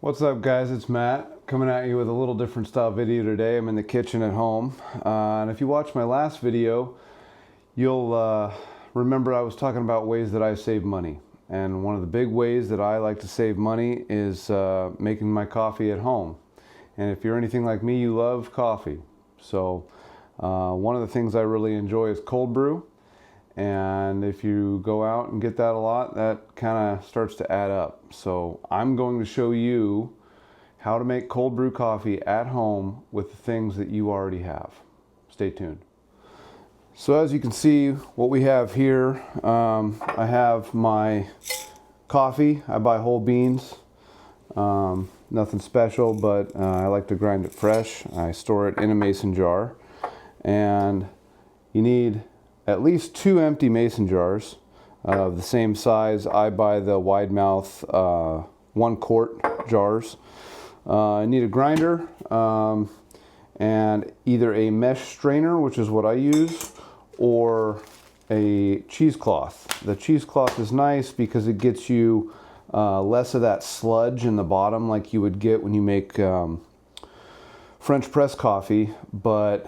What's up, guys? It's Matt coming at you with a little different style video today. I'm in the kitchen at home, and if you watched my last video, you'll remember I was talking about ways that I save money. And one of the big ways that I like to save money is making my coffee at home. And if you're anything like me, you love coffee. So one of the things I really enjoy is cold brew. And if you go out and get that a lot, that kind of starts to add up. So I'm going to show you how to make cold brew coffee at home with the things that you already have. Stay tuned. So as you can see, what we have here, I have my coffee. I buy whole beans. Nothing special, but I like to grind it fresh. I store it in a mason jar. And you need at least 2 empty mason jars of the same size. I buy the wide mouth 1 quart jars. I need a grinder and either a mesh strainer, which is what I use, or a cheesecloth. The cheesecloth is nice because it gets you less of that sludge in the bottom like you would get when you make French press coffee, but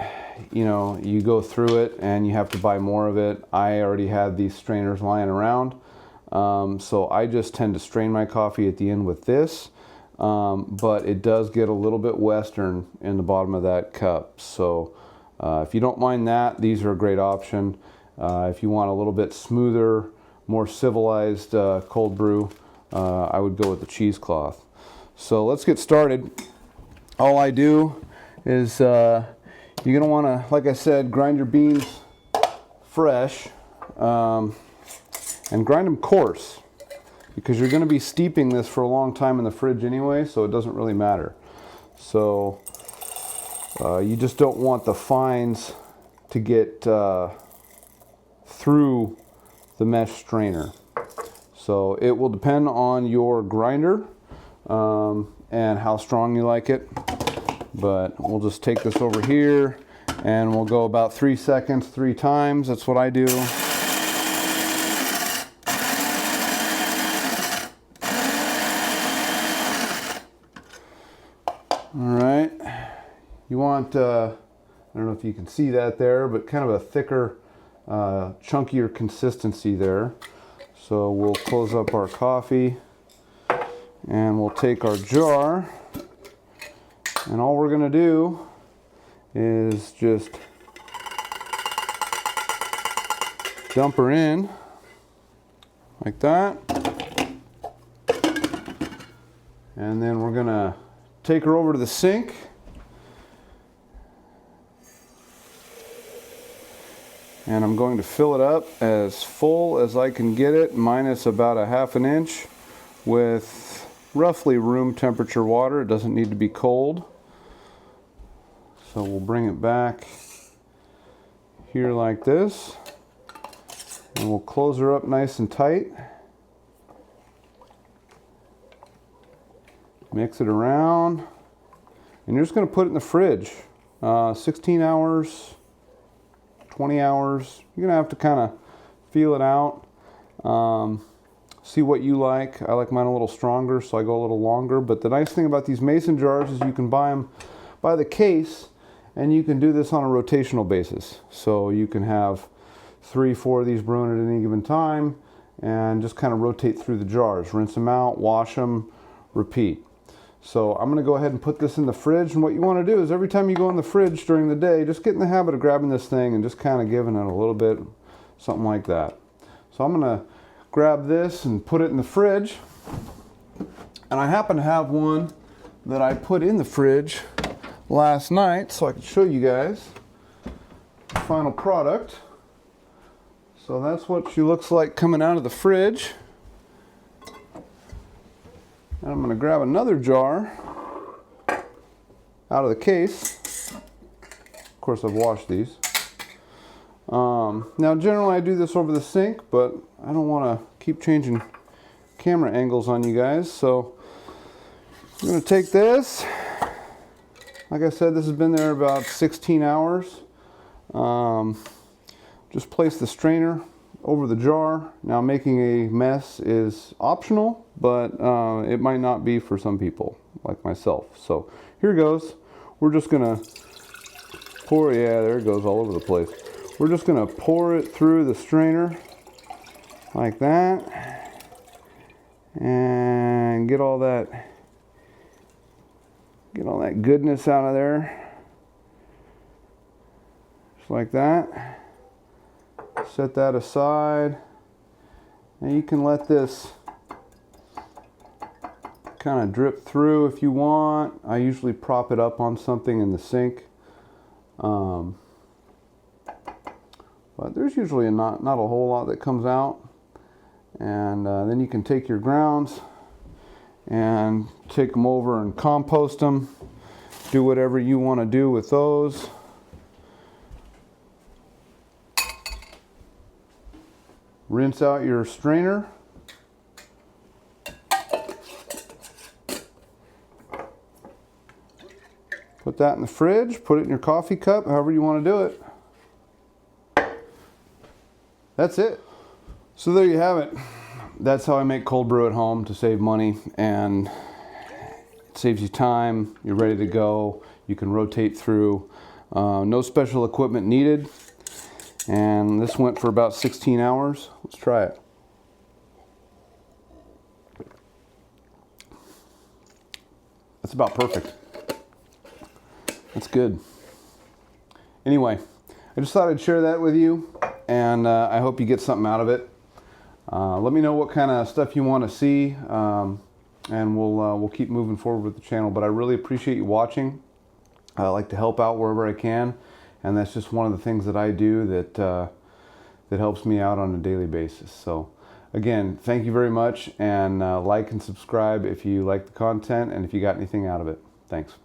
you know, you go through it and you have to buy more of it. I already had these strainers lying around, so I just tend to strain my coffee at the end with this, but it does get a little bit western in the bottom of that cup. So if you don't mind that, these are a great option. If you want a little bit smoother, more civilized cold brew, I would go with the cheesecloth. So let's get started. All I do is you're going to want to, like I said, grind your beans fresh and grind them coarse, because you're going to be steeping this for a long time in the fridge anyway, so it doesn't really matter. So you just don't want the fines to get through the mesh strainer. So it will depend on your grinder and how strong you like it. But we'll just take this over here and we'll go about 3 seconds 3 times. That's what I do. All right. You want, I don't know if you can see that there, but kind of a thicker, chunkier consistency there. So we'll close up our coffee and we'll take our jar. And all we're going to do is just dump her in like that. And then we're going to take her over to the sink. And I'm going to fill it up as full as I can get it, minus about a ½ an inch, with roughly room temperature water. It doesn't need to be cold. So we'll bring it back here like this, and we'll close her up nice and tight. Mix it around, and you're just going to put it in the fridge. 16 hours, 20 hours. You're going to have to kind of feel it out. See what you like. I like mine a little stronger, so I go a little longer. But the nice thing about these mason jars is you can buy them by the case, and you can do this on a rotational basis. So you can have 3, 4 of these brewing at any given time and just kind of rotate through the jars. Rinse them out, wash them, repeat. So I'm going to go ahead and put this in the fridge. And what you want to do is every time you go in the fridge during the day, just get in the habit of grabbing this thing and just kind of giving it a little bit, something like that. So I'm going to grab this and put it in the fridge. And I happen to have one that I put in the fridge last night, so I can show you guys the final product. So that's what she looks like coming out of the fridge. And I'm going to grab another jar out of the case. Of course, I've washed these. Now generally I do this over the sink, but I don't want to keep changing camera angles on you guys, so I'm going to take this. Like I said, this has been there about 16 hours. Just place the strainer over the jar. Now, making a mess is optional, but it might not be for some people like myself. So here goes. We're just gonna pour, yeah, there it goes all over the place. We're just gonna pour it through the strainer like that and get all that goodness out of there. Just like that. Set that aside. And you can let this kind of drip through if you want. I usually prop it up on something in the sink. But there's usually not a whole lot that comes out. And then you can take your grounds and take them over and compost them. Do whatever you want to do with those. Rinse out your strainer. Put that in the fridge, put it in your coffee cup, however you want to do it. That's it. So there you have it. That's how I make cold brew at home to save money, and it saves you time. You're ready to go. You can rotate through. No special equipment needed. And this went for about 16 hours. Let's try it. That's about perfect. That's good. Anyway, I just thought I'd share that with you, and I hope you get something out of it. Let me know what kind of stuff you want to see, and we'll keep moving forward with the channel. But I really appreciate you watching. I like to help out wherever I can, and that's just one of the things that I do that helps me out on a daily basis. So again, thank you very much, and like and subscribe if you like the content and if you got anything out of it. Thanks.